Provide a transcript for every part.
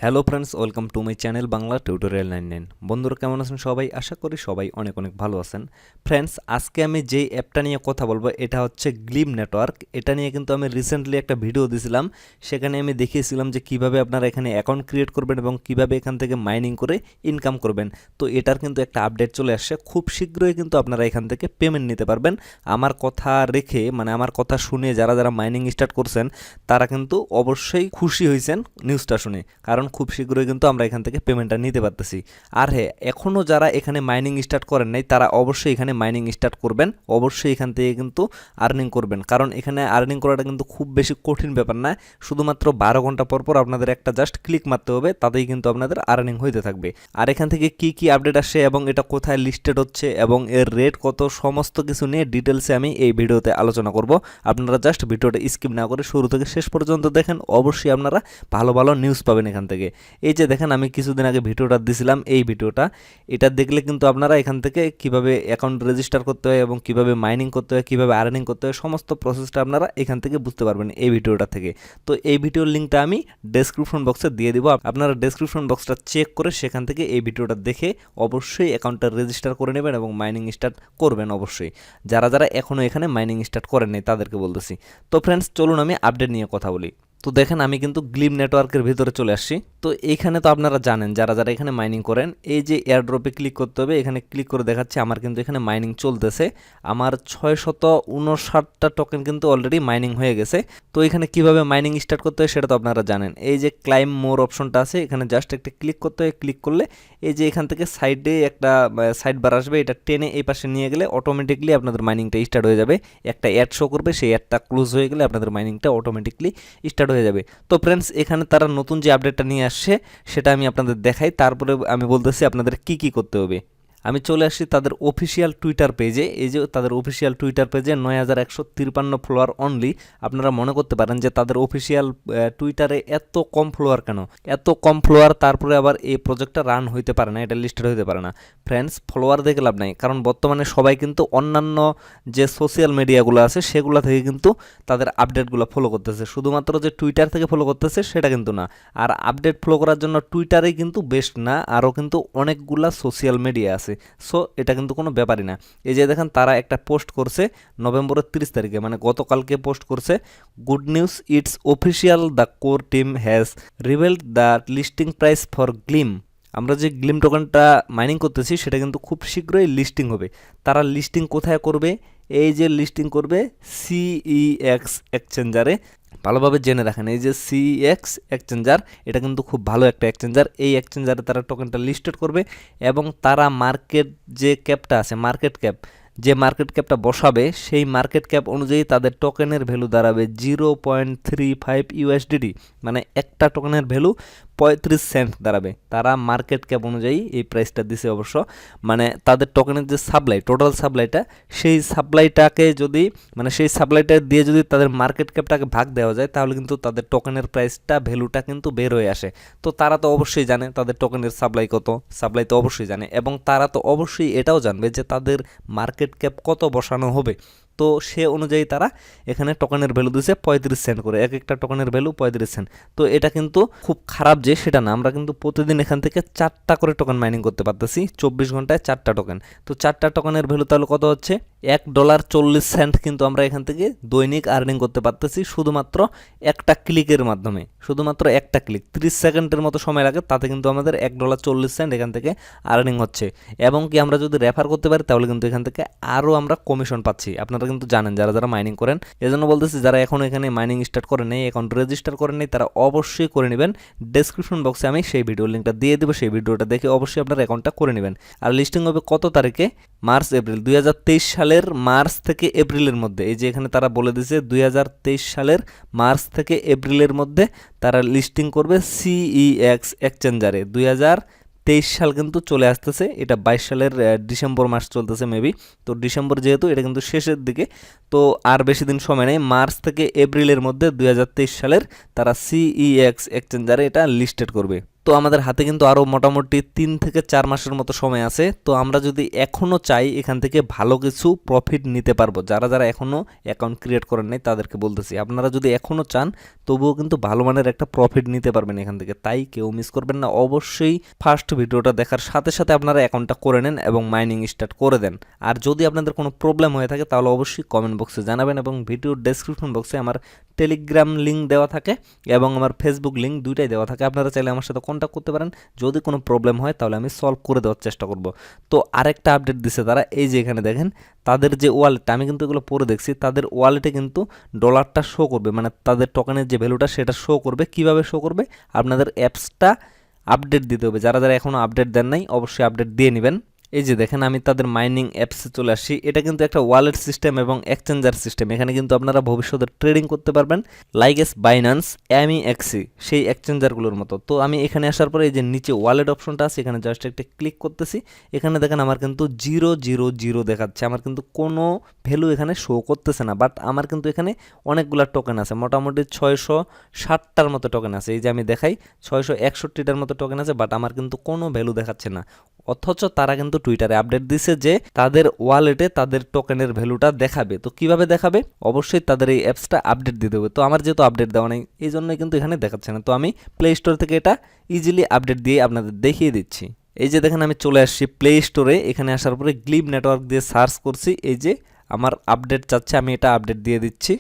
Hello friends, welcome to my channel Bangla tutorial 99। বন্ধুরা কেমন আছেন সবাই? আশা করি সবাই অনেক অনেক ভালো আছেন। ফ্রেন্ডস, আজকে আমি যেই অ্যাপটা নিয়ে কথা বলবো এটা হচ্ছে গ্লিম নেটওয়ার্ক। এটা নিয়ে কিন্তু আমি রিসেন্টলি একটা ভিডিও দিয়েছিলাম, সেখানে আমি দেখিয়েছিলাম যে কিভাবে আপনারা এখানে অ্যাকাউন্ট ক্রিয়েট করবেন এবং কিভাবে এখান থেকে মাইনিং করে ইনকাম করবেন। তো এটার কিন্তু একটা আপডেট চলে আসছে, খুব শীঘ্রই কিন্তু আপনারা এখান থেকে পেমেন্ট নিতে পারবেন। আমার কথা রেখে আমার কথা শুনে যারা যারা মাইনিং স্টার্ট করছেন তারা কিন্তু অবশ্যই খুশি হয়েছেন নিউজটা শুনে, কারণ খুব শীঘ্রই কিন্তু আমরা এখান থেকে পেমেন্টটা নিতে পারতেছি। আর হ্যাঁ, এখনও যারা এখানে মাইনিং স্টার্ট করেন নাই তারা অবশ্যই এখানে মাইনিং স্টার্ট করবেন, অবশ্যই এখান থেকে কিন্তু আর্নিং করবেন, কারণ এখানে আর্নিং করাটা কিন্তু খুব বেশি কঠিন ব্যাপার না। শুধুমাত্র 12 ঘন্টা পর পর আপনাদের একটা জাস্ট ক্লিক মারতে হবে, তাতেই কিন্তু আপনাদের আর্নিং হইতে থাকবে। আর এখান থেকে কি কি আপডেট আসে এবং এটা কোথায় লিস্টেড হচ্ছে এবং এর রেট কত, সমস্ত কিছু নিয়ে ডিটেলসে আমি এই ভিডিওতে আলোচনা করব। আপনারা জাস্ট ভিডিওটা স্কিপ না করে শুরু থেকে শেষ পর্যন্ত দেখেন, অবশ্যই আপনারা ভালো ভালো নিউজ পাবেন এখান থেকে। এই যে দেখেন, আমি কিছুদিন আগে ভিডিওটা দিয়েছিলাম, এই ভিডিওটা এটা দেখলে কিন্তু আপনারা এখান থেকে কিভাবে অ্যাকাউন্ট রেজিস্টার করতে হয় এবং কিভাবে মাইনিং করতে হয়, কিভাবে আর্নিং করতে হয়, সমস্ত প্রসেসটা আপনারা এখান থেকে বুঝতে পারবেন এই ভিডিওটা থেকে। তো এই ভিডিওর লিঙ্কটা আমি ডেসক্রিপশন বক্সে দিয়ে দিব, আপনারা ডেসক্রিপশন বক্সটা চেক করে সেখান থেকে এই ভিডিওটা দেখে অবশ্যই অ্যাকাউন্টটা রেজিস্টার করে নেবেন এবং মাইনিং স্টার্ট করবেন অবশ্যই, যারা যারা এখনও এখানে মাইনিং স্টার্ট করেন নাই তাদেরকে বলতেছি। তো ফ্রেন্ডস, চলুন আমি আপডেট নিয়ে কথা বলি। তো দেখেন, আমি কিন্তু গ্লিম নেটওয়ার্কের ভিতরে চলে আসছি। তো এইখানে তো আপনারা জানেন যারা যারা এখানে মাইনিং করেন, এই যে এয়ারড্রপে ক্লিক করতে হবে, এখানে ক্লিক করে দেখাচ্ছে আমার কিন্তু এখানে মাইনিং চলতেছে। আমার 659টা টোকেন কিন্তু অলরেডি মাইনিং হয়ে গেছে। তো এখানে কিভাবে মাইনিং স্টার্ট করতে হয় সেটা তো আপনারা জানেন। এই যে ক্লাইম মোর অপশনটা আছে, এখানে জাস্ট একটা ক্লিক করতে হয়। ক্লিক করলে এই যে এখান থেকে সাইডে একটা সাইড বার আসবে, এটা টেনে এই পাশে নিয়ে গেলে অটোমেটিকলি আপনাদের মাইনিংটা স্টার্ট হয়ে যাবে। একটা অ্যাড শো করবে, সেই অ্যাডটা ক্লোজ হয়ে গেলে আপনাদের মাইনিংটা অটোমেটিকলি স্টার্ট হয়ে যাবে। তো ফ্রেন্ডস, এখানে তারা নতুন যে আপডেটটা নিয়ে আসছে সেটা আমি আপনাদের দেখাই, তারপরে আমি বলতেছি আপনাদের কি কি করতে হবে। আমি চলে আসছি তাদের অফিসিয়াল টুইটার পেজে। এই যে তাদের অফিসিয়াল টুইটার পেজে 9153 ফলোয়ার অনলি। আপনারা মনে করতে পারেন যে তাদের অফিসিয়াল টুইটারে এত কম ফলোয়ার কেন, এত কম ফলোয়ার, তারপরে আবার এই প্রজেক্টটা রান হইতে পারে না, এটা লিস্টেড হইতে পারে না। ফ্রেন্ডস, ফলোয়ার দেখে লাভ নাই, কারণ বর্তমানে সবাই কিন্তু অন্যান্য যে সোশ্যাল মিডিয়াগুলো আছে সেগুলো থেকে কিন্তু তাদের আপডেটগুলো ফলো করতেছে, শুধুমাত্র যে টুইটার থেকে ফলো করতেছে সেটা কিন্তু না। আর আপডেট ফলো করার জন্য টুইটারেই কিন্তু বেস্ট না, আরও কিন্তু অনেকগুলা সোশ্যাল মিডিয়া আছে। সো এটা কিন্তু কোনো ব্যাপারই না। এই যে দেখেন, তারা একটা পোস্ট করছে নভেম্বরের 30 তারিখে, মানে গতকালকে পোস্ট করছে, good news, it's official, the core team has revealed the listing price for Glim. আমরা যে গ্লিম টোকেনটা মাইনিং করতেছি সেটা কিন্তু খুব শীঘ্রই লিস্টিং হবে। তারা লিস্টিং কোথায় করবে? এই যে লিস্টিং করবে CEX এক্সচেঞ্জারে। ভালোভাবে জেনে রাখেন, এই যে CEX এক্সচেঞ্জার, এটা কিন্তু খুব ভালো একটা এক্সচেঞ্জার। এই এক্সচেঞ্জারে তারা টোকেনটা লিস্টেড করবে এবং তারা মার্কেট যে ক্যাপটা আছে, মার্কেট ক্যাপ, যে মার্কেট ক্যাপটা বসাবে সেই মার্কেট ক্যাপ অনুযায়ী তাদের টোকেনের ভ্যালু দাঁড়াবে 0.35 USDT, মানে একটা টোকেনের ভ্যালু 35 সেন্ট দাঁড়াবে। তারা মার্কেট ক্যাপ অনুযায়ী এই প্রাইসটা দিছে অবশ্য, মানে তাদের টোকেনের যে সাপ্লাই, টোটাল সাপ্লাইটা, সেই সাপ্লাইটাকে যদি সেই সাপ্লাইটা দিয়ে যদি তাদের মার্কেট ক্যাপটাকে ভাগ দেওয়া যায় তাহলে কিন্তু তাদের টোকেনের প্রাইসটা, ভ্যালুটা কিন্তু বের হয়ে আসে। তো তারা তো অবশ্যই জানে তাদের টোকেনের সাপ্লাই কত, সাপ্লাই তো অবশ্যই জানে, এবং তারা তো অবশ্যই এটাও জানবে যে তাদের মার্কেট ক্যাপ কত বসানো হবে। তো সে অনুযায়ী তারা এখানে টোকেনের ভ্যালু দিয়েছে 35 সেন্ট করে, এক একটা টোকেনের ভ্যালু 35 সেন্ট। তো এটা কিন্তু খুব খারাপ যে সেটা না, আমরা কিন্তু প্রতিদিন এখান থেকে 4টা করে টোকেন মাইনিং করতে পারতেছি, 24 ঘন্টায় 4টা টোকেন। তো 4টা টোকেনের ভ্যালু তাহলে কত হচ্ছে? $1.40 কিন্তু আমরা এখান থেকে দৈনিক আর্নিং করতে পারতেছি, শুধুমাত্র একটা ক্লিকের মাধ্যমে। শুধুমাত্র একটা ক্লিক, 30 সেকেন্ডের মতো সময় লাগে, তাতে কিন্তু আমাদের $1.40 এখান থেকে আর্নিং হচ্ছে। এবং কি আমরা যদি রেফার করতে পারি তাহলে কিন্তু এখান থেকে আরও আমরা কমিশন পাচ্ছি। আপনারা কিন্তু জানেন যারা যারা মাইনিং করেন, এজন্য বলতেছি যারা এখন এখানে মাইনিং স্টার্ট করে নেই, অ্যাকাউন্ট রেজিস্টার করে নেই, তারা অবশ্যই করে নেবেন। ডেসক্রিপশন বক্সে আমি সেই ভিডিওর লিঙ্কটা দিয়ে দেবো, সেই ভিডিওটা দেখে অবশ্যই আপনার অ্যাকাউন্টটা করে নেবেন। আর লিস্টিং হবে কত তারিখে? মার্চ এপ্রিল 2023 সালের মার্চ থেকে এপ্রিলের মধ্যে। এই যে এখানে তারা বলে দিয়েছে 2023 সালের মার্চ থেকে এপ্রিলের মধ্যে তারা লিস্টিং করবে CEX এক্সচেঞ্জারে। 2023 সাল কিন্তু চলে আসতেছে, এটা 22 সালের ডিসেম্বর মাস চলতেছে মেবি। তো ডিসেম্বর যেহেতু, এটা কিন্তু শেষের দিকে, তো আর বেশি দিন সময় নেই। মার্চ থেকে এপ্রিলের মধ্যে 2023 সালের তারা CEX এক্সচেঞ্জারে এটা লিস্টেড করবে। তো আমাদের হাতে কিন্তু আরও মোটামুটি 3 থেকে 4 মাসের মতো সময় আছে। তো আমরা যদি এখনও চাই এখান থেকে ভালো কিছু প্রফিট নিতে পারবো। যারা যারা এখনও অ্যাকাউন্ট ক্রিয়েট করেন নাই তাদেরকে বলতেছি, আপনারা যদি এখনও চান তবুও কিন্তু ভালো মানের একটা প্রফিট নিতে পারবেন এখান থেকে। তাই কেউ মিস করবেন না, অবশ্যই ফার্স্ট ভিডিওটা দেখার সাথে সাথে আপনারা অ্যাকাউন্টটা করে নেন এবং মাইনিং স্টার্ট করে দেন। আর যদি আপনাদের কোনো প্রবলেম হয়ে থাকে তাহলে অবশ্যই কমেন্ট বক্সে জানাবেন, এবং ভিডিওর ডেসক্রিপশন বক্সে আমার টেলিগ্রাম লিঙ্ক দেওয়া থাকে এবং আমার ফেসবুক লিঙ্ক দুইটাই দেওয়া থাকে। আপনারা চাইলে আমার সাথে কন্ট্যাক্ট করতে পারেন। যদি কোনো প্রবলেম হয় তাহলে আমি সলভ করে দেওয়ার চেষ্টা করব। তো আরেকটা আপডেট দিছে তারা, এই যে এখানে দেখেন তাদের যে ওয়ালেটটা, আমি কিন্তু এগুলো পরে দেখছি, তাদের ওয়ালেটে কিন্তু ডলারটা শো করবে, মানে তাদের টোকেনের যে ভ্যালুটা সেটা শো করবে। কিভাবে শো করবে? আপনাদের অ্যাপসটা আপডেট দিতে হবে। যারা যারা এখনও আপডেট দেন নাই অবশ্যই আপডেট দিয়ে নেবেন। এই যে দেখেন আমি তাদের মাইনিং অ্যাপসে চলে আসছি। এটা কিন্তু একটা ওয়ালেট সিস্টেম এবং এক্সচেঞ্জার সিস্টেম। এখানে কিন্তু আপনারা ভবিষ্যতে ট্রেডিং করতে পারবেন লাইক এস বাইন্যান্স, এক্সি, সেই এক্সচেঞ্জারগুলোর মতো। তো আমি এখানে আসার পরে এই যে নিচে ওয়ালেট অপশনটা আছে, এখানে জাস্ট একটা ক্লিক করতেছি। এখানে দেখেন আমার কিন্তু 000 দেখাচ্ছে, আমার কিন্তু কোনো ভ্যালু এখানে শো করতেছে না। বাট আমার কিন্তু এখানে অনেকগুলো টোকেন আছে, মোটামুটি 660টার মতো টোকেন আছে। এই যে আমি দেখাই 661টার মতো টোকেন আছে, বাট আমার কিন্তু কোনো ভ্যালু দেখাচ্ছে না। অথচ তারা কিন্তু টুইটারে আপডেট দিছে যে তাদের ওয়ালেটে তাদের টোকেনের ভ্যালুটা দেখাবে। তো কিভাবে দেখাবে? অবশ্যই তাদের এই অ্যাপসটা আপডেট দিতে হবে। তো আমার যেহেতু আপডেট দেওয়া নেই এই জন্যই কিন্তু এখানে দেখাচ্ছে না। তো আমি প্লে স্টোর থেকে এটা ইজিলি আপডেট দিয়ে আপনাদের দেখিয়ে দিচ্ছি। এই যে দেখেন আমি চলে আসছি প্লে স্টোরে। এখানে আসার পরে গ্লিম নেটওয়ার্ক দিয়ে সার্চ করছি। এই যে আমার আপডেট চাচ্ছে, আমি এটা আপডেট দিয়ে দিচ্ছি।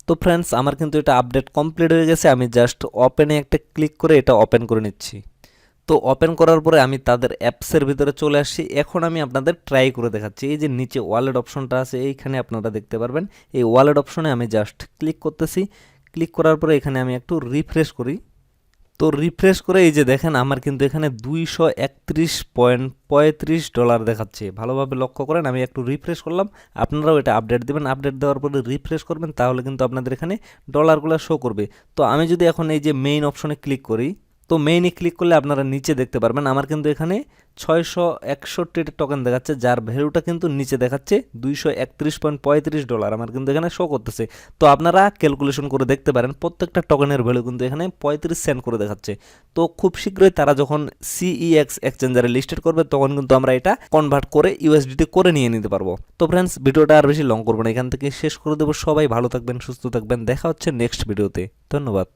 তো ফ্রেন্ডস আমার কিন্তু এটা আপডেট কমপ্লিট হয়ে গেছে। আমি জাস্ট ওপেনে একটা ক্লিক করে এটা ওপেন করে নিচ্ছি। তো ওপেন করার পরে আমি তাদের অ্যাপসের ভিতরে চলে আসছি। এখন আমি আপনাদের ট্রাই করে দেখাচ্ছি। এই যে নিচে ওয়ালেট অপশনটা আছে এইখানে আপনারা দেখতে পারবেন। এই ওয়ালেট অপশনে আমি জাস্ট ক্লিক করতেছি। ক্লিক করার পরে এখানে আমি একটু রিফ্রেশ করি। তো রিফ্রেশ করে এই যে দেখেন আমার কিন্তু এখানে $231.35 দেখাচ্ছে। ভালোভাবে লক্ষ্য করেন, আমি একটু রিফ্রেশ করলাম। আপনারাও এটা আপডেট দেবেন। আপডেট দেওয়ার পরে রিফ্রেশ করবেন, তাহলে কিন্তু আপনাদের এখানে ডলারগুলো শো করবে। তো আমি যদি এখন এই যে মেইন অপশনে ক্লিক করি, তো মেইনে ক্লিক করলে আপনারা নিচে দেখতে পারবেন আমার কিন্তু এখানে 661 টোকেন দেখাচ্ছে, যার ভ্যালুটা কিন্তু নিচে দেখাচ্ছে $231.35 আমার কিন্তু এখানে শো করতেছে। তো আপনারা ক্যালকুলেশন করে দেখতে পারেন প্রত্যেকটা টোকেনের ভ্যালু কিন্তু এখানে 35 সেন্ট করে দেখাচ্ছে। তো খুব শীঘ্রই তারা যখন CEX এক্সচেঞ্জারে লিস্টেড করবে তখন কিন্তু আমরা এটা কনভার্ট করে USDT করে নিয়ে নিতে পারবো। তো ফ্রেন্ডস ভিডিওটা আর বেশি লং করবো না, এখান থেকে শেষ করে দেবো। সবাই ভালো থাকবেন, সুস্থ থাকবেন, দেখা হচ্ছে নেক্সট ভিডিওতে। ধন্যবাদ।